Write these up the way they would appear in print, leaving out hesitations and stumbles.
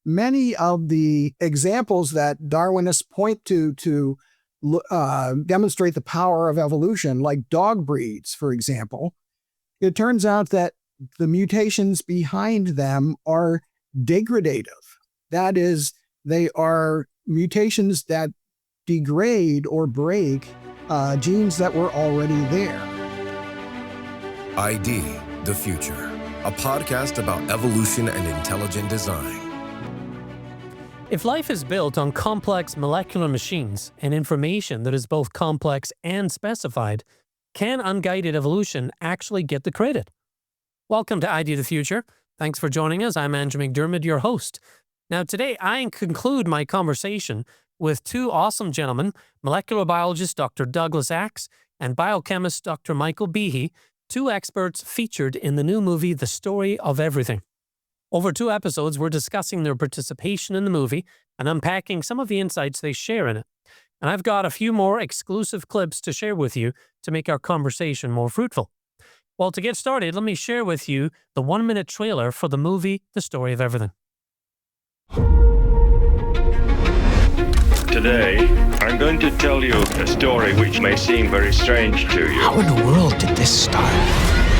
many of the examples that Darwinists point to demonstrate the power of evolution, like dog breeds, for example, it turns out that the mutations behind them are degradative. That is, they are mutations that degrade or break genes that were already there. ID, the Future, a podcast about evolution and intelligent design. If life is built on complex molecular machines and information that is both complex and specified, can unguided evolution actually get the credit? Welcome to ID the Future. Thanks for joining us. I'm Andrew McDiarmid, your host. Now today I conclude my conversation with two awesome gentlemen, molecular biologist Dr. Douglas Axe and biochemist Dr. Michael Behe, two experts featured in the new movie The Story of Everything. Over 2 episodes, we're discussing their participation in the movie and unpacking some of the insights they share in it. And I've got a few more exclusive clips to share with you to make our conversation more fruitful. Well, to get started, let me share with you the 1-minute trailer for the movie The Story of Everything. Today, I'm going to tell you a story which may seem very strange to you. How in the world did this start?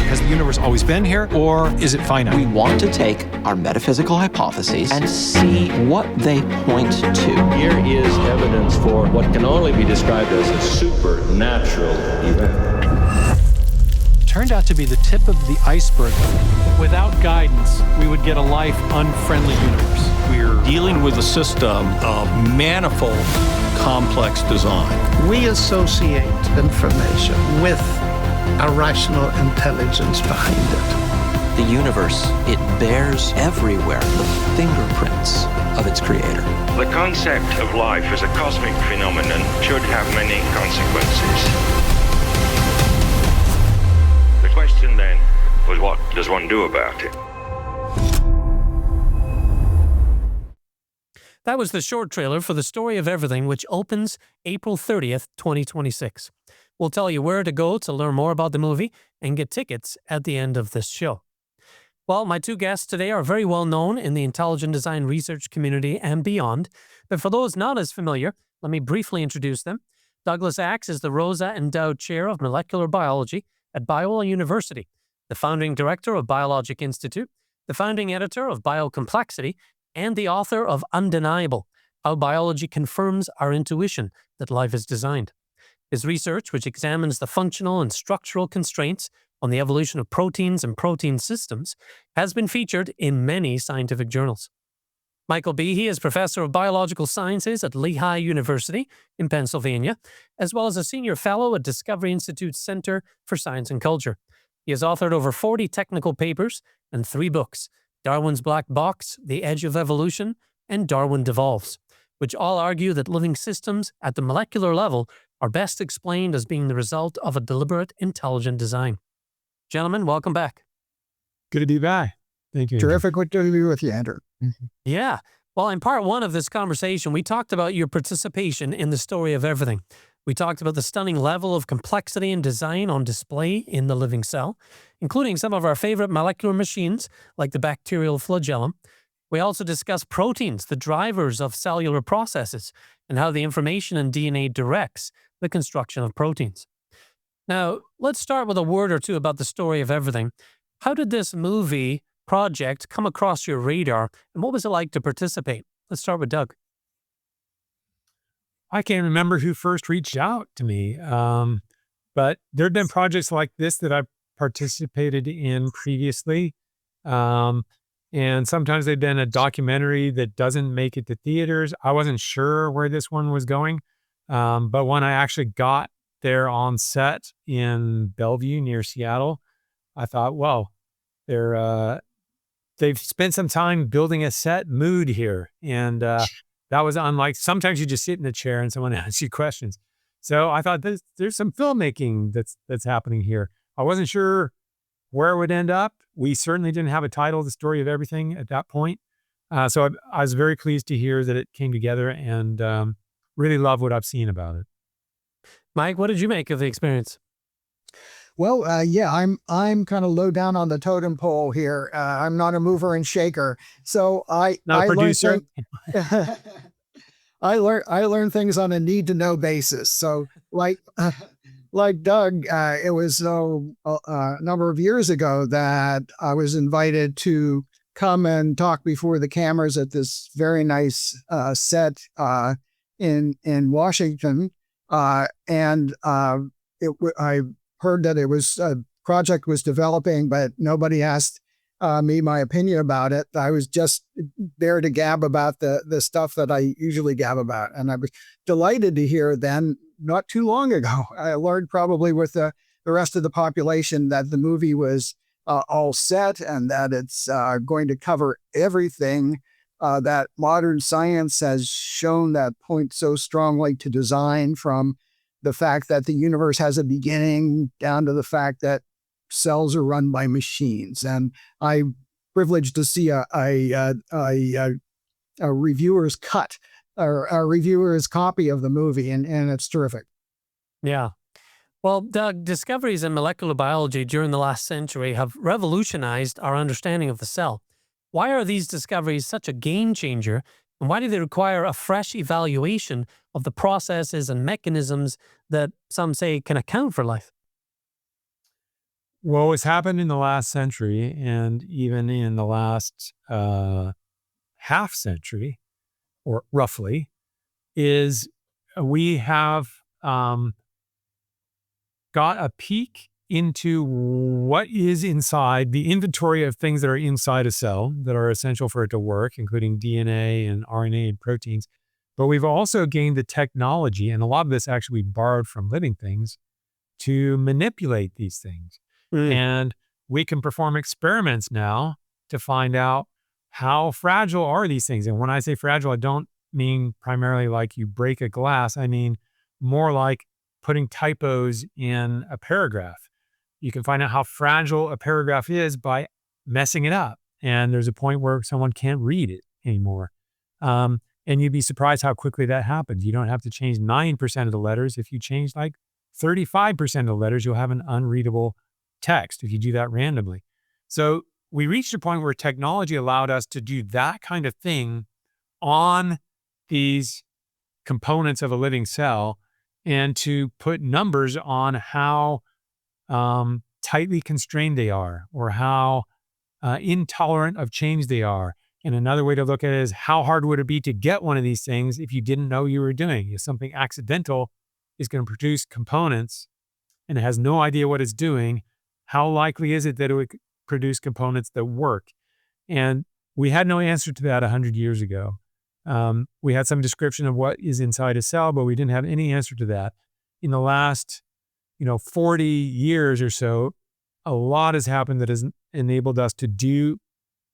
Has the universe always been here, or is it finite? We want to take our metaphysical hypotheses and see what they point to. Here is evidence for what can only be described as a supernatural event. Turned out to be the tip of the iceberg. Without guidance, we would get a life-unfriendly universe. We're dealing with a system of manifold, complex design. We associate information with a rational intelligence behind it. The universe, it bears everywhere the fingerprints of its creator. The concept of life as a cosmic phenomenon should have many consequences. The question then was, what does one do about it? That was the short trailer for The Story of Everything, which opens April 30th, 2026. We'll tell you where to go to learn more about the movie and get tickets at the end of this show. Well, my two guests today are very well known in the intelligent design research community and beyond, but for those not as familiar, let me briefly introduce them. Douglas Axe is the Rosa Endowed Chair of Molecular Biology at Biola University, the founding director of Biologic Institute, the founding editor of Biocomplexity, and the author of Undeniable: How Biology Confirms Our Intuition That Life is Designed. His research, which examines the functional and structural constraints on the evolution of proteins and protein systems, has been featured in many scientific journals. Michael Behe is professor of biological sciences at Lehigh University in Pennsylvania, as well as a senior fellow at Discovery Institute's Center for Science and Culture. He has authored over 40 technical papers and 3 books, Darwin's Black Box, The Edge of Evolution, and Darwin Devolves, which all argue that living systems at the molecular level are best explained as being the result of a deliberate, intelligent design. Gentlemen, welcome back. Good to be back. Thank you. Terrific to be with you, Andrew. Yeah. Well, in part 1 of this conversation, we talked about your participation in The Story of Everything. We talked about the stunning level of complexity and design on display in the living cell, including some of our favorite molecular machines, like the bacterial flagellum. We also discussed proteins, the drivers of cellular processes, and how the information in DNA directs the construction of proteins. Now, let's start with a word or two about The Story of Everything. How did this movie project come across your radar, and what was it like to participate? Let's start with Doug. I can't remember who first reached out to me, but there have been projects like this that I've participated in previously. And sometimes they've been a documentary that doesn't make it to theaters. I wasn't sure where this one was going. But when I actually got there on set in Bellevue near Seattle, I thought, well, they've spent some time building a set mood here. And that was unlike, sometimes you just sit in a chair and someone asks you questions. So I thought there's some filmmaking that's happening here. I wasn't sure where it would end up. We certainly didn't have a title, The Story of Everything, at that point. So I was very pleased to hear that it came together and really love what I've seen about it. Mike, what did you make of the experience? Yeah, I'm kind of low down on the totem pole here. I'm not a mover and shaker, so Not a producer. I learn things on a need to know basis. So like Doug, it was a number of years ago that I was invited to come and talk before the cameras at this very nice set in Washington, and I heard that it was a project was developing, but nobody asked me my opinion about it. I was just there to gab about the stuff that I usually gab about. And I was delighted to hear then, not too long ago, I learned probably with the rest of the population that the movie was all set and that it's going to cover everything that modern science has shown that point so strongly to design, from the fact that the universe has a beginning down to the fact that cells are run by machines. And I'm privileged to see a reviewer's cut or a reviewer's copy of the movie, and it's terrific. Yeah. Well, Doug, discoveries in molecular biology during the last century have revolutionized our understanding of the cell. Why are these discoveries such a game changer, and why do they require a fresh evaluation of the processes and mechanisms that some say can account for life? Well, what's happened in the last century and even in the last half century, or roughly, is we have got a peek into what is inside the inventory of things that are inside a cell that are essential for it to work, including DNA and RNA and proteins. But we've also gained the technology, and a lot of this actually we borrowed from living things, to manipulate these things. And we can perform experiments now to find out how fragile are these things. And when I say fragile, I don't mean primarily like you break a glass. I mean more like putting typos in a paragraph. You can find out how fragile a paragraph is by messing it up. And there's a point where someone can't read it anymore. And you'd be surprised how quickly that happens. You don't have to change 9% of the letters. If you change like 35% of the letters, you'll have an unreadable text if you do that randomly. So we reached a point where technology allowed us to do that kind of thing on these components of a living cell and to put numbers on how tightly constrained they are, or how intolerant of change they are. And another way to look at it is, how hard would it be to get one of these things if you didn't know you were doing? If something accidental is going to produce components and it has no idea what it's doing, how likely is it that it would produce components that work? And we had no answer to that 100 years ago. We had some description of what is inside a cell, but we didn't have any answer to that. In the last 40 years or so, a lot has happened that has enabled us to do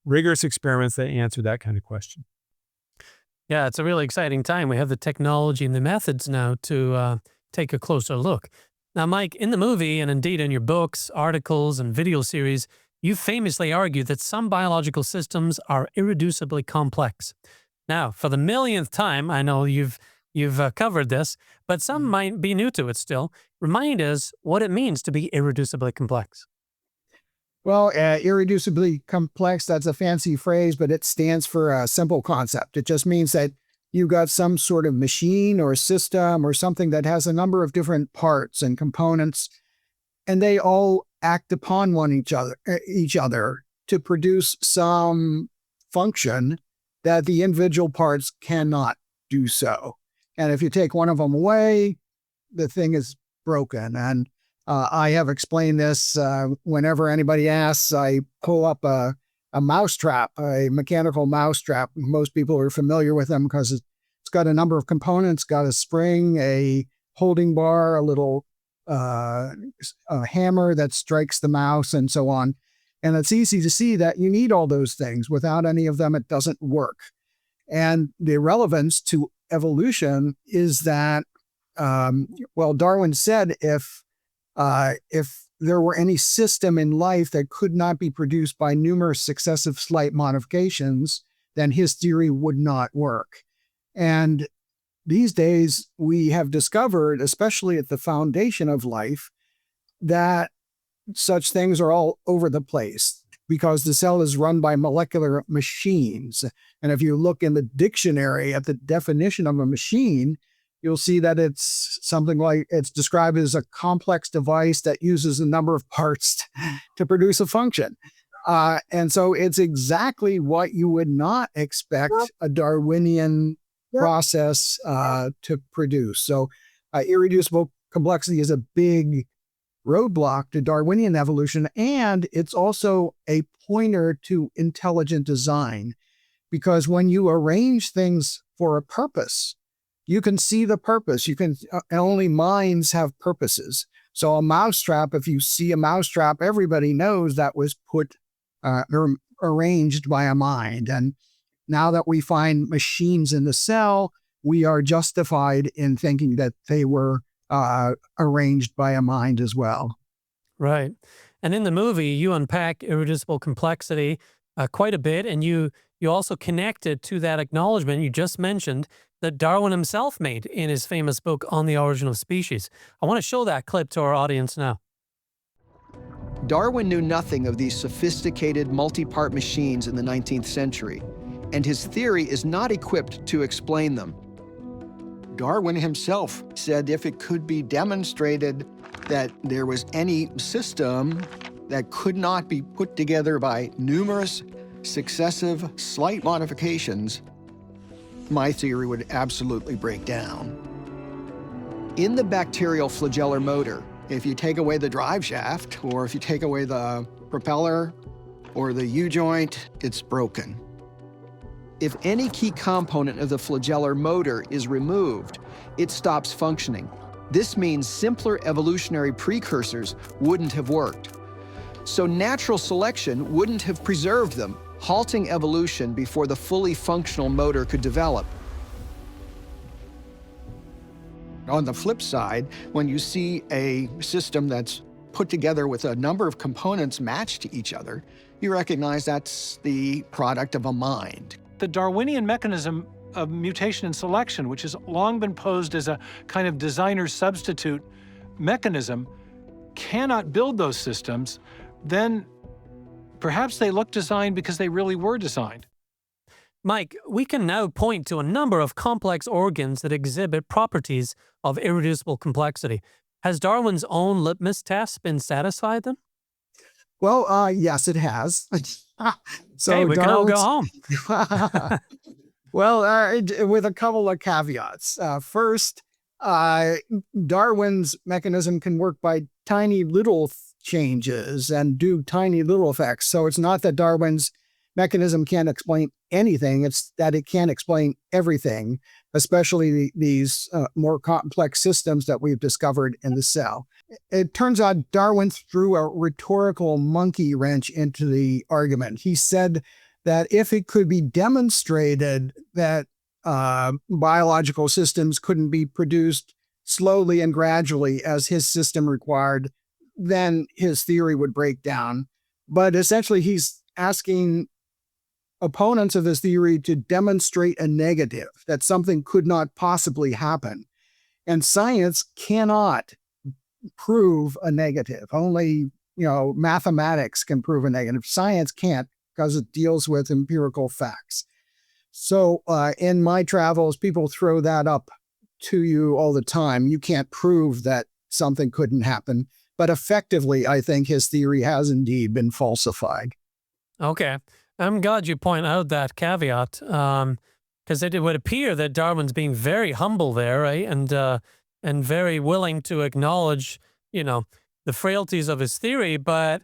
rigorous experiments that answer that kind of question. Yeah, it's a really exciting time. We have the technology and the methods now to take a closer look. Now, Mike, in the movie, and indeed in your books, articles, and video series, you famously argue that some biological systems are irreducibly complex. Now, for the millionth time, I know you've covered this, but some might be new to it still. Remind us what it means to be irreducibly complex. Well, irreducibly complex, that's a fancy phrase, but it stands for a simple concept. It just means that you've got some sort of machine or system or something that has a number of different parts and components, and they all act upon each other to produce some function that the individual parts cannot do so. And if you take one of them away, the thing is broken. And I have explained this whenever anybody asks. I pull up a mousetrap, a mechanical mousetrap. Most people are familiar with them because it's got a number of components, got a spring, a holding bar, a little a hammer that strikes the mouse, and so on. And it's easy to see that you need all those things. Without any of them, it doesn't work. And the relevance to evolution is that, Darwin said if there were any system in life that could not be produced by numerous successive slight modifications, then his theory would not work. And these days, we have discovered, especially at the foundation of life, that such things are all over the place because the cell is run by molecular machines. And if you look in the dictionary at the definition of a machine, you'll see that it's something like it's described as a complex device that uses a number of parts to produce a function. And so it's exactly what you would not expect a Darwinian process to produce. So irreducible complexity is a big roadblock to Darwinian evolution, and it's also a pointer to intelligent design, because when you arrange things for a purpose, you can see the purpose. You can only minds have purposes. So a mousetrap, if you see a mousetrap, everybody knows that was put arranged by a mind. And now that we find machines in the cell, we are justified in thinking that they were arranged by a mind as well. Right. And in the movie, you unpack irreducible complexity quite a bit, and you also connect it to that acknowledgement you just mentioned that Darwin himself made in his famous book On the Origin of Species. I want to show that clip to our audience now. Darwin knew nothing of these sophisticated multi-part machines in the 19th century, and his theory is not equipped to explain them. Darwin himself said if it could be demonstrated that there was any system that could not be put together by numerous successive slight modifications, my theory would absolutely break down. In the bacterial flagellar motor, if you take away the drive shaft, or if you take away the propeller or the U-joint, it's broken. If any key component of the flagellar motor is removed, it stops functioning. This means simpler evolutionary precursors wouldn't have worked. So natural selection wouldn't have preserved them, halting evolution before the fully functional motor could develop. On the flip side, when you see a system that's put together with a number of components matched to each other, you recognize that's the product of a mind. The Darwinian mechanism of mutation and selection, which has long been posed as a kind of designer substitute mechanism, cannot build those systems, then perhaps they look designed because they really were designed. Mike, we can now point to a number of complex organs that exhibit properties of irreducible complexity. Has Darwin's own litmus test been satisfied then? Well, yes, it has. So hey, we can all go home. Well, with a couple of caveats. First, Darwin's mechanism can work by tiny little changes and do tiny little effects. So it's not that Darwin's mechanism can't explain anything, it's that it can't explain everything, especially these more complex systems that we've discovered in the cell. It turns out Darwin threw a rhetorical monkey wrench into the argument. He said that if it could be demonstrated that biological systems couldn't be produced slowly and gradually as his system required, then his theory would break down. But essentially, he's asking opponents of his theory to demonstrate a negative, that something could not possibly happen. And science cannot prove a negative. Only, mathematics can prove a negative. Science can't, because it deals with empirical facts. So in my travels, people throw that up to you all the time. You can't prove that something couldn't happen. But effectively, I think his theory has indeed been falsified. Okay. I'm glad you point out that caveat, because it would appear that Darwin's being very humble there, right? And very willing to acknowledge, the frailties of his theory, but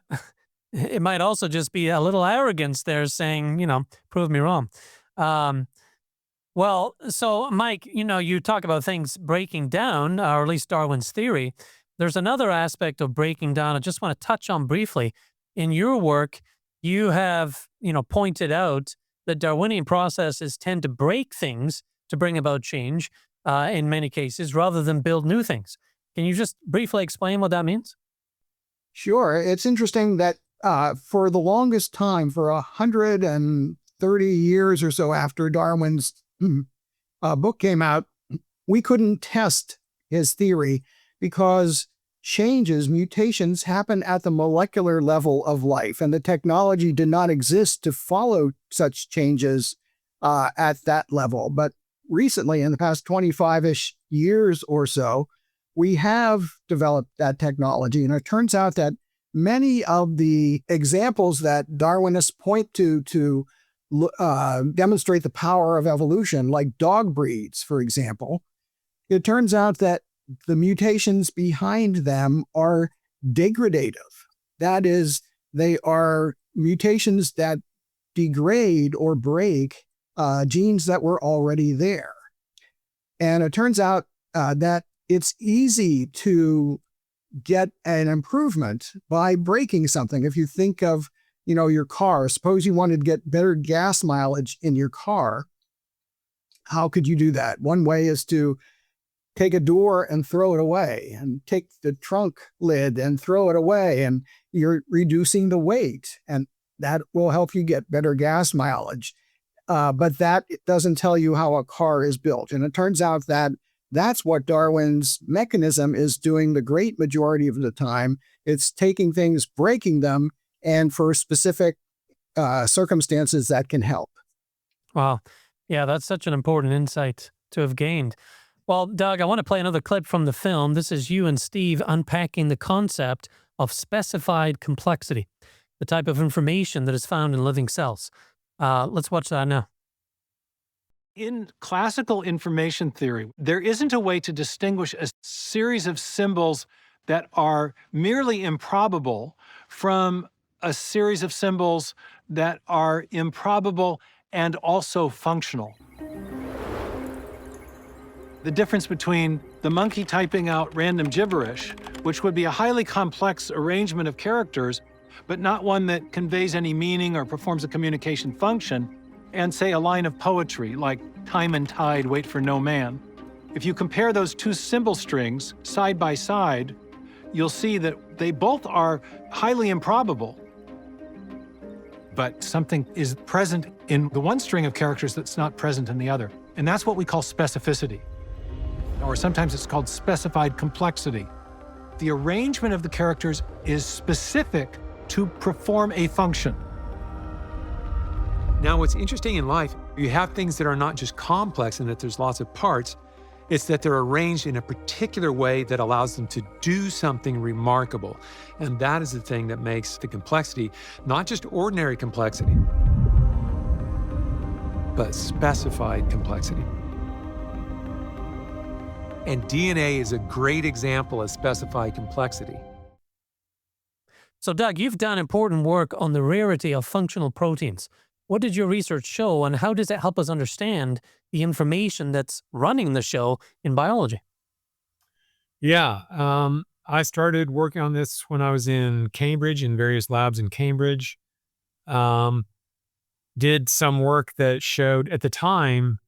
it might also just be a little arrogance there saying, prove me wrong. Well, so Mike, you talk about things breaking down, or at least Darwin's theory. There's another aspect of breaking down I just want to touch on briefly. In your work, you have, pointed out that Darwinian processes tend to break things to bring about change in many cases, rather than build new things. Can you just briefly explain what that means? Sure. It's interesting that for the longest time, for 130 years or so after Darwin's book came out, we couldn't test his theory because changes, mutations happen at the molecular level of life, and the technology did not exist to follow such changes at that level. But recently, in the past 25-ish years or so, we have developed that technology. And it turns out that many of the examples that Darwinists point to demonstrate the power of evolution, like dog breeds, for example, it turns out that the mutations behind them are degradative. That is, they are mutations that degrade or break genes that were already there. And it turns out that it's easy to get an improvement by breaking something. If you think of, your car, suppose you wanted to get better gas mileage in your car, how could you do that? One way is to take a door and throw it away, and take the trunk lid and throw it away, and you're reducing the weight, and that will help you get better gas mileage. But that doesn't tell you how a car is built. And it turns out that that's what Darwin's mechanism is doing the great majority of the time. It's taking things, breaking them, and for specific circumstances that can help. Wow. Yeah, that's such an important insight to have gained. Well, Doug, I want to play another clip from the film. This is you and Steve unpacking the concept of specified complexity, the type of information that is found in living cells. Let's watch that now. In classical information theory, there isn't a way to distinguish a series of symbols that are merely improbable from a series of symbols that are improbable and also functional. The difference between the monkey typing out random gibberish, which would be a highly complex arrangement of characters, but not one that conveys any meaning or performs a communication function, and say a line of poetry like time and tide wait for no man. If you compare those two symbol strings side by side, you'll see that they both are highly improbable. But something is present in the one string of characters that's not present in the other. And that's what we call specificity. Or sometimes it's called specified complexity. The arrangement of the characters is specific to perform a function. Now, what's interesting in life, you have things that are not just complex and that there's lots of parts, it's that they're arranged in a particular way that allows them to do something remarkable. And that is the thing that makes the complexity, not just ordinary complexity, but specified complexity. And DNA is a great example of specified complexity. So, Doug, you've done important work on the rarity of functional proteins. What did your research show, and how does it help us understand the information that's running the show in biology? Yeah, I started working on this when I was in Cambridge, in various labs in Cambridge. Did some work that showed, at the time,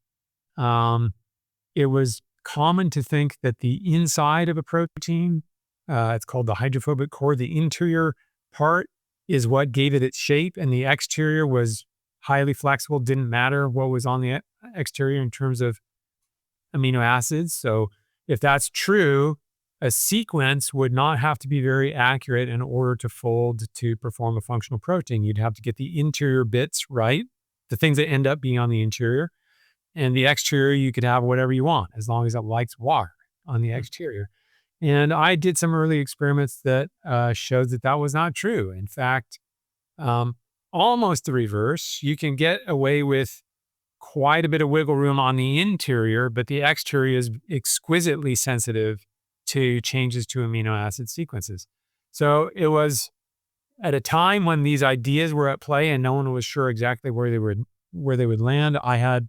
it was common to think that the inside of a protein, it's called the hydrophobic core, the interior part is what gave it its shape, and the exterior was highly flexible, didn't matter what was on the exterior in terms of amino acids. So if that's true, a sequence would not have to be very accurate in order to fold to perform a functional protein. You'd have to get the interior bits right, the things that end up being on the interior. And the exterior, you could have whatever you want, as long as it likes water on the exterior. And I did some early experiments that showed that that was not true. In fact, almost the reverse. You can get away with quite a bit of wiggle room on the interior, but the exterior is exquisitely sensitive to changes to amino acid sequences. So it was at a time when these ideas were at play and no one was sure exactly where they would land. I had,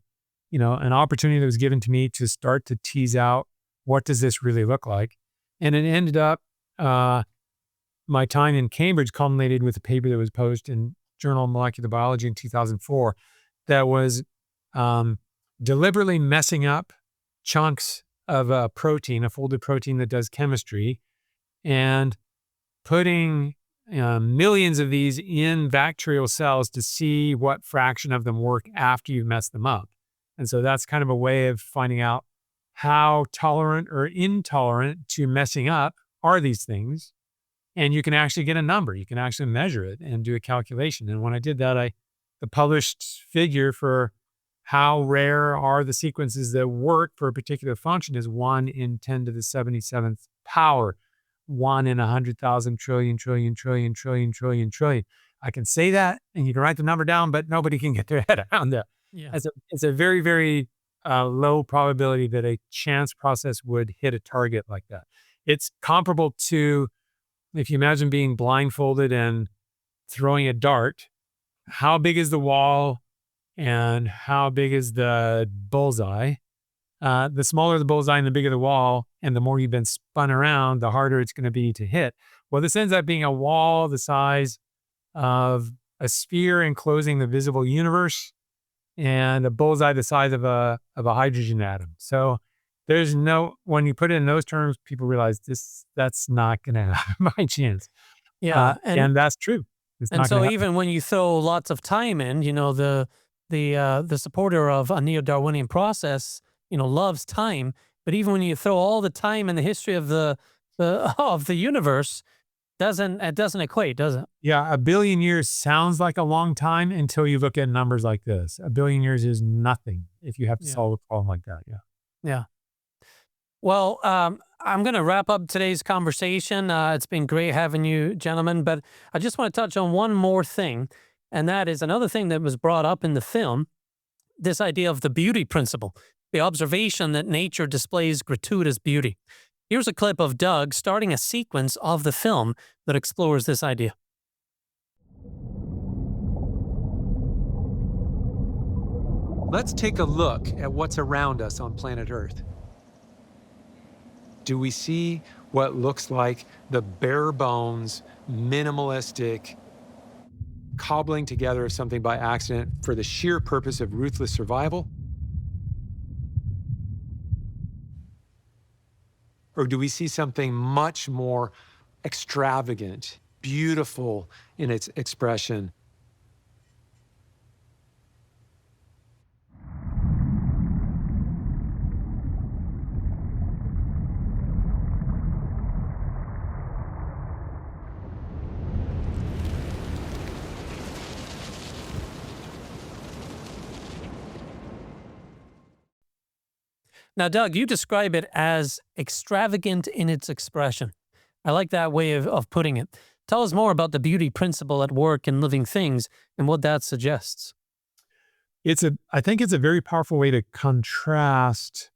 an opportunity that was given to me to start to tease out what does this really look like. And it ended up, my time in Cambridge culminated with a paper that was published in Journal of Molecular Biology in 2004 that was deliberately messing up chunks of a protein, a folded protein that does chemistry, and putting millions of these in bacterial cells to see what fraction of them work after you've messed them up. And so that's kind of a way of finding out how tolerant or intolerant to messing up are these things? And you can actually get a number. You can actually measure it and do a calculation. And when I did that, the published figure for how rare are the sequences that work for a particular function is 1 in 10 to the 77th power, 1 in 100,000 trillion, trillion, trillion, trillion, trillion, trillion. I can say that and you can write the number down, but nobody can get their head around that. Yeah. It's a very, very low probability that a chance process would hit a target like that. It's comparable to, if you imagine being blindfolded and throwing a dart, how big is the wall and how big is the bullseye? The smaller the bullseye and the bigger the wall, and the more you've been spun around, the harder it's going to be to hit. Well, this ends up being a wall the size of a sphere enclosing the visible universe, and a bullseye the size of a hydrogen atom. So there's when you put it in those terms, people realize that's not going to have my chance. Yeah, and that's true. And so even when you throw lots of time in, the supporter of a Neo-Darwinian process, loves time. But even when you throw all the time in the history of the universe, it doesn't equate, does it? Yeah, 1 billion years sounds like a long time until you look at numbers like this. 1 billion years is nothing if you have to solve a problem like that. Yeah. Yeah. Well, I'm going to wrap up today's conversation. It's been great having you, gentlemen, but I just want to touch on one more thing, and that is another thing that was brought up in the film, this idea of the beauty principle, the observation that nature displays gratuitous beauty. Here's a clip of Doug starting a sequence of the film that explores this idea. Let's take a look at what's around us on planet Earth. Do we see what looks like the bare bones, minimalistic cobbling together of something by accident for the sheer purpose of ruthless survival? Or do we see something much more extravagant, beautiful in its expression? Now, Doug, you describe it as extravagant in its expression. I like that way of putting it. Tell us more about the beauty principle at work in living things and what that suggests. I think it's a very powerful way to contrast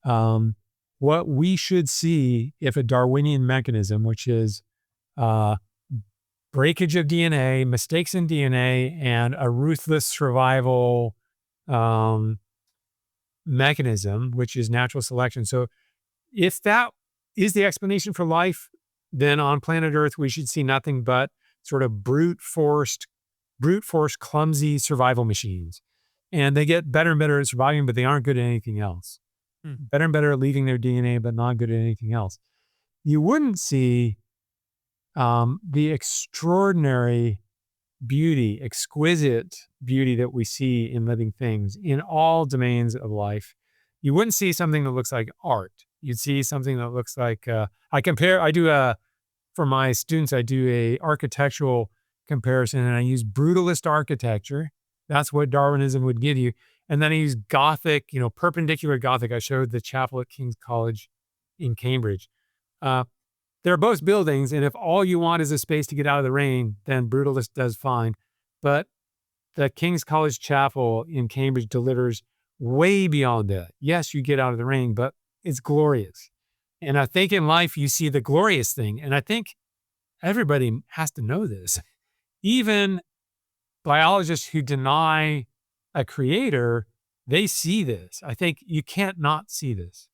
what we should see if a Darwinian mechanism, which is breakage of DNA, mistakes in DNA, and a ruthless survival mechanism, which is natural selection. So if that is the explanation for life, then on planet Earth, we should see nothing but sort of brute force, clumsy survival machines. And they get better and better at surviving, but they aren't good at anything else. Better and better at leaving their DNA, but not good at anything else. You wouldn't see the extraordinary beauty, exquisite beauty that we see in living things in all domains of life. You wouldn't see something that looks like art. You'd see something that looks like, for my students, I do a architectural comparison, and I use brutalist architecture. That's what Darwinism would give you. And then I use Gothic, perpendicular Gothic. I showed the chapel at King's College in Cambridge. They're both buildings, and if all you want is a space to get out of the rain, then brutalist does fine. But the King's College Chapel in Cambridge delivers way beyond that. Yes, you get out of the rain, but it's glorious. And I think in life, you see the glorious thing. And I think everybody has to know this. Even biologists who deny a creator, they see this. I think you can't not see this.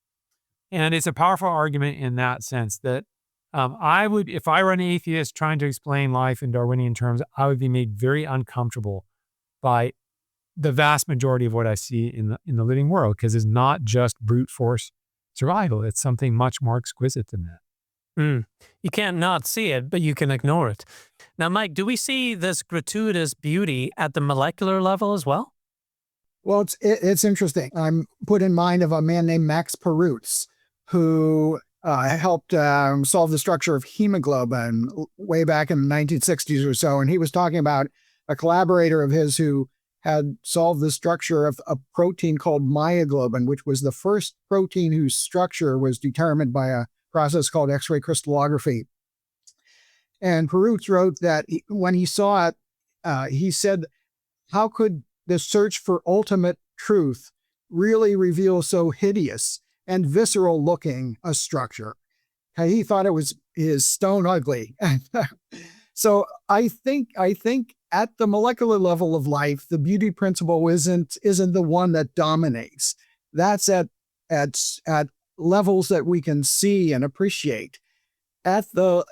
And it's a powerful argument in that sense that if I were an atheist trying to explain life in Darwinian terms, I would be made very uncomfortable by the vast majority of what I see in the living world, because it's not just brute force survival. It's something much more exquisite than that. You can't not see it, but you can ignore it. Now, Mike, do we see this gratuitous beauty at the molecular level as well? Well, it's interesting. I'm put in mind of a man named Max Perutz, who helped solve the structure of hemoglobin way back in the 1960s or so. And he was talking about a collaborator of his who had solved the structure of a protein called myoglobin, which was the first protein whose structure was determined by a process called X-ray crystallography. And Perutz wrote that when he saw it, he said, how could the search for ultimate truth really reveal so hideous and visceral looking a structure? He thought it was stone ugly. So I think at the molecular level of life, the beauty principle isn't the one that dominates. That's at levels that we can see and appreciate. At the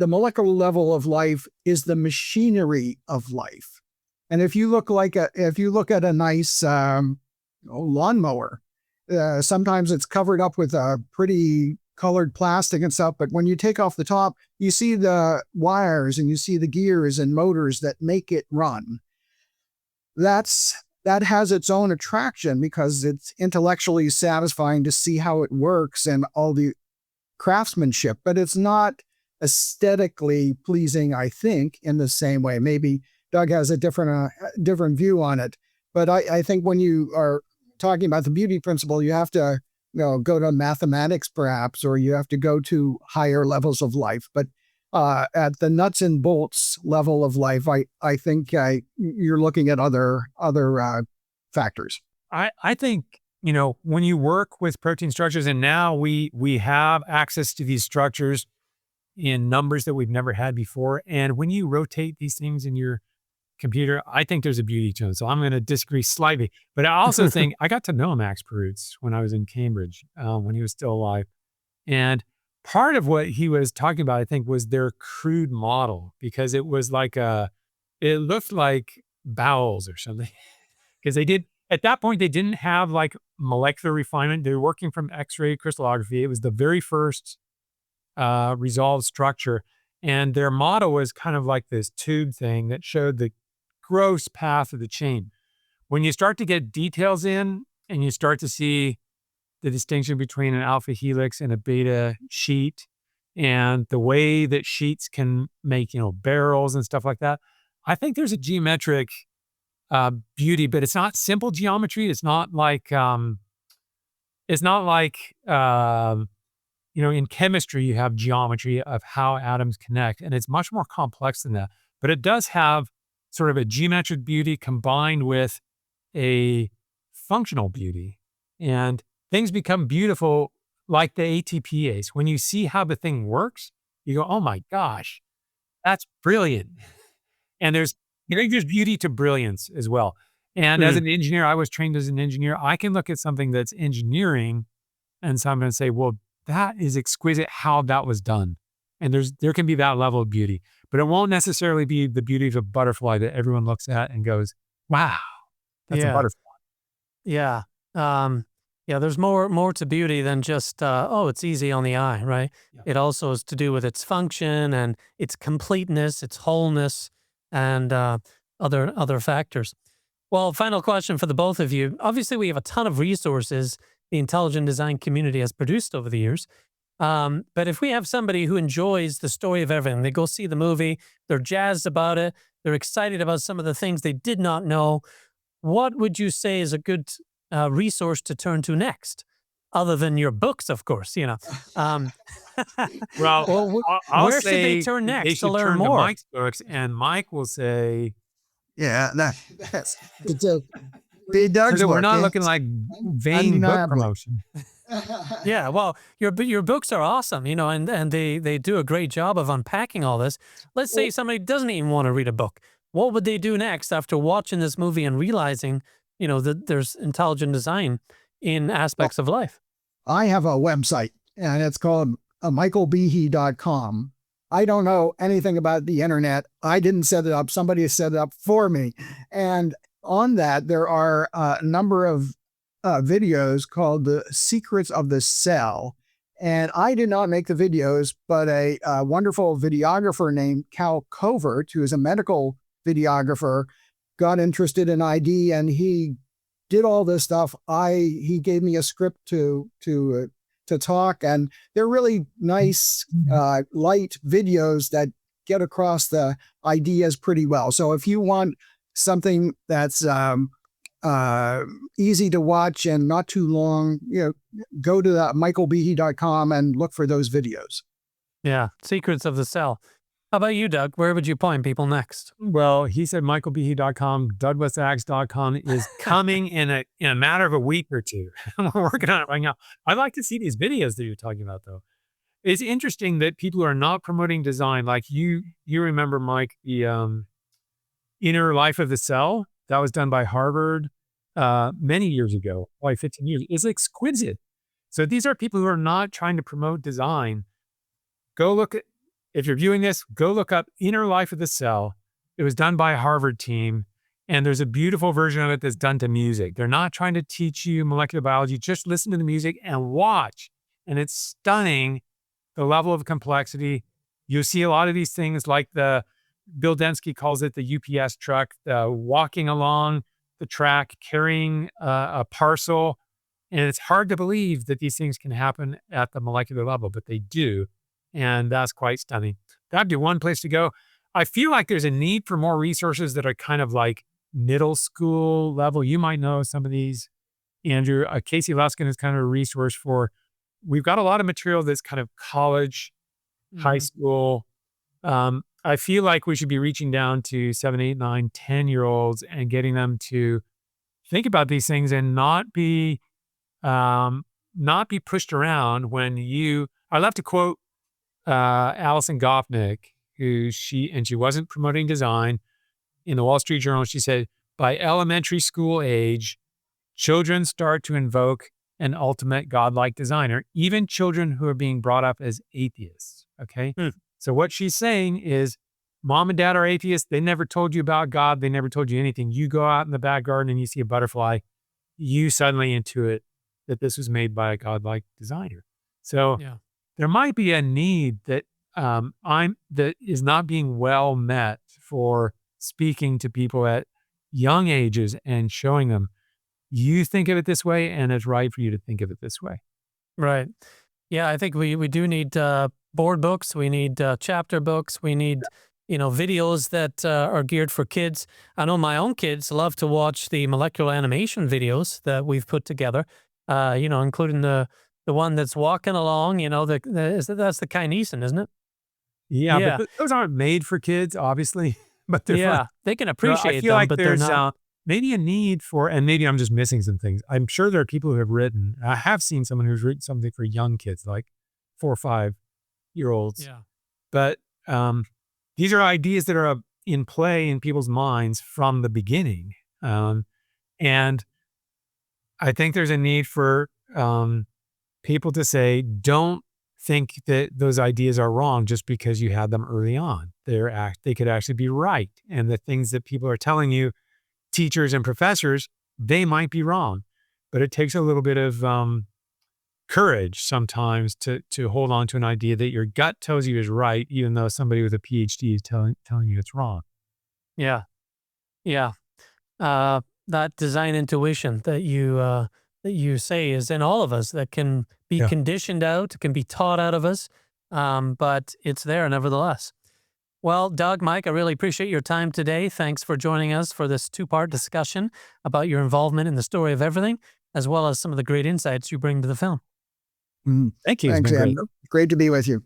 molecular level of life is the machinery of life. And if you look at a nice lawnmower, sometimes it's covered up with a pretty colored plastic and stuff, but when you take off the top, you see the wires and you see the gears and motors that make it run. That has its own attraction because it's intellectually satisfying to see how it works and all the craftsmanship, but it's not aesthetically pleasing, I think, in the same way. Maybe Doug has a different view on it, but I think when you are talking about the beauty principle, you have to go to mathematics perhaps, or you have to go to higher levels of life. But at the nuts and bolts level of life, I think you're looking at other factors. I think, when you work with protein structures, and now we have access to these structures in numbers that we've never had before. And when you rotate these things in your computer, I think there's a beauty to it. So I'm going to disagree slightly, but I also think I got to know Max Perutz when I was in Cambridge, when he was still alive. And part of what he was talking about, I think, was their crude model, because it was it looked like bowels or something. Because at that point, they didn't have like molecular refinement. They were working from X-ray crystallography. It was the very first resolved structure. And their model was kind of like this tube thing that showed the gross path of the chain. When you start to get details in and you start to see the distinction between an alpha helix and a beta sheet and the way that sheets can make, barrels and stuff like that, I think there's a geometric beauty, but it's not simple geometry. It's not like in chemistry, you have geometry of how atoms connect, and it's much more complex than that. But it does have sort of a geometric beauty combined with a functional beauty. And things become beautiful like the ATPase. When you see how the thing works, you go, oh my gosh, that's brilliant. And there's beauty to brilliance as well. And as an engineer, I was trained as an engineer. I can look at something that's engineering and so I'm going to say, well, that is exquisite how that was done. And there can be that level of beauty, but it won't necessarily be the beauty of a butterfly that everyone looks at and goes, wow, that's a butterfly. Yeah. There's more to beauty than just, it's easy on the eye, right? Yeah. It also is to do with its function and its completeness, its wholeness, and other factors. Well, final question for the both of you. Obviously, we have a ton of resources the intelligent design community has produced over the years. But if we have somebody who enjoys the story of everything, they go see the movie, they're jazzed about it, they're excited about some of the things they did not know, what would you say is a good resource to turn to next? Other than your books, of course, Well, where should they turn next to learn more? To Mike's books, and Mike will say, "Yeah, that's be Doug's book. We're not looking like vain book promotion." Yeah, well, your books are awesome, and they do a great job of unpacking all this. Let's say somebody doesn't even want to read a book. What would they do next after watching this movie and realizing, that there's intelligent design in aspects of life? I have a website, and it's called michaelbehe.com. I don't know anything about the internet. I didn't set it up. Somebody set it up for me. And on that, there are a number of videos called The Secrets of the Cell. And I did not make the videos, but a wonderful videographer named Cal Covert, who is a medical videographer, got interested in ID, and he did all this stuff. He gave me a script to to talk, and they're really nice, light videos that get across the ideas pretty well. So if you want something that's easy to watch and not too long, go to michaelbehe.com and look for those videos. Yeah, Secrets of the Cell. How about you, Doug? Where would you point people next? Well, he said michaelbehe.com, douglasaxe.com is coming in a matter of a week or two. We're working on it right now. I'd like to see these videos that you're talking about, though. It's interesting that people are not promoting design. Like you remember, Mike, the Inner Life of the Cell that was done by Harvard many years ago, probably 15 years. It's exquisite. So these are people who are not trying to promote design. Go look at, if you're viewing this, go look up Inner Life of the Cell. It was done by a Harvard team, and there's a beautiful version of it that's done to music. They're not trying to teach you molecular biology. Just listen to the music and watch. And it's stunning, the level of complexity. You'll see a lot of these things like Bill Densky calls it the UPS truck, walking along the track, carrying a parcel. And it's hard to believe that these things can happen at the molecular level, but they do. And that's quite stunning. That'd be one place to go. I feel like there's a need for more resources that are kind of like middle school level. You might know some of these, Andrew. Casey Luskin is kind of a resource for, we've got a lot of material that's kind of college, high school. I feel like we should be reaching down to 7, 8, 9, 10-year-olds and getting them to think about these things and not be pushed around when I love to quote Alison Gopnik, she wasn't promoting design. In the Wall Street Journal, she said, by elementary school age, children start to invoke an ultimate godlike designer, even children who are being brought up as atheists. Okay. So what she's saying is, mom and dad are atheists. They never told you about God. They never told you anything. You go out in the back garden and you see a butterfly. You suddenly intuit that this was made by a godlike designer. So there might be a need that that is not being well met for speaking to people at young ages and showing them, you think of it this way, and it's right for you to think of it this way. Right. Yeah, I think we do need board books. We need chapter books. We need, videos that are geared for kids. I know my own kids love to watch the molecular animation videos that we've put together, including the one that's walking along, that's the kinesin, isn't it? Yeah. But those aren't made for kids, obviously. But they're fun. They can appreciate them, like but they're not. Maybe a need for, and maybe I'm just missing some things. I'm sure there are people who have written, I have seen someone who's written something for young kids, like 4 or 5-year-olds. Yeah. But these are ideas that are in play in people's minds from the beginning. And I think there's a need for people to say, don't think that those ideas are wrong just because you had them early on. They could actually be right. And the things that people are telling you, teachers and professors, they might be wrong. But it takes a little bit of courage sometimes to hold on to an idea that your gut tells you is right, even though somebody with a PhD is telling you it's wrong. Yeah. Yeah. That design intuition that you say is in all of us, that can be conditioned out, can be taught out of us, but it's there nevertheless. Well, Doug, Mike, I really appreciate your time today. Thanks for joining us for this 2-part discussion about your involvement in the story of everything, as well as some of the great insights you bring to the film. Thank you. Thanks, Andrew. Great to be with you.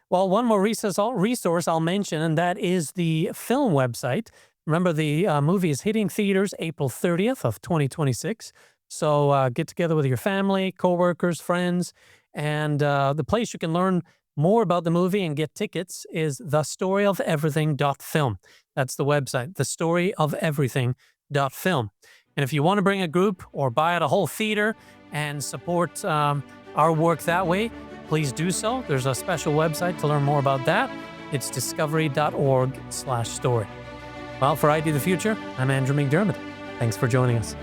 Well, one more resource I'll mention, and that is the film website. Remember, the movie is hitting theaters April 30th of 2026. So get together with your family, coworkers, friends, and the place you can learn more about the movie and get tickets is thestoryofeverything.film. That's the website, thestoryofeverything.film. And if you want to bring a group or buy at a whole theater and support our work that way, please do so. There's a special website to learn more about that. It's discovery.org/story. Well, for ID the Future, I'm Andrew McDiarmid. Thanks for joining us.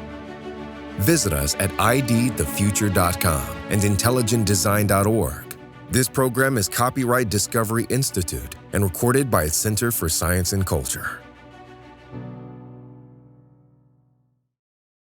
Visit us at idthefuture.com and intelligentdesign.org. This program is copyright Discovery Institute and recorded by its Center for Science and Culture.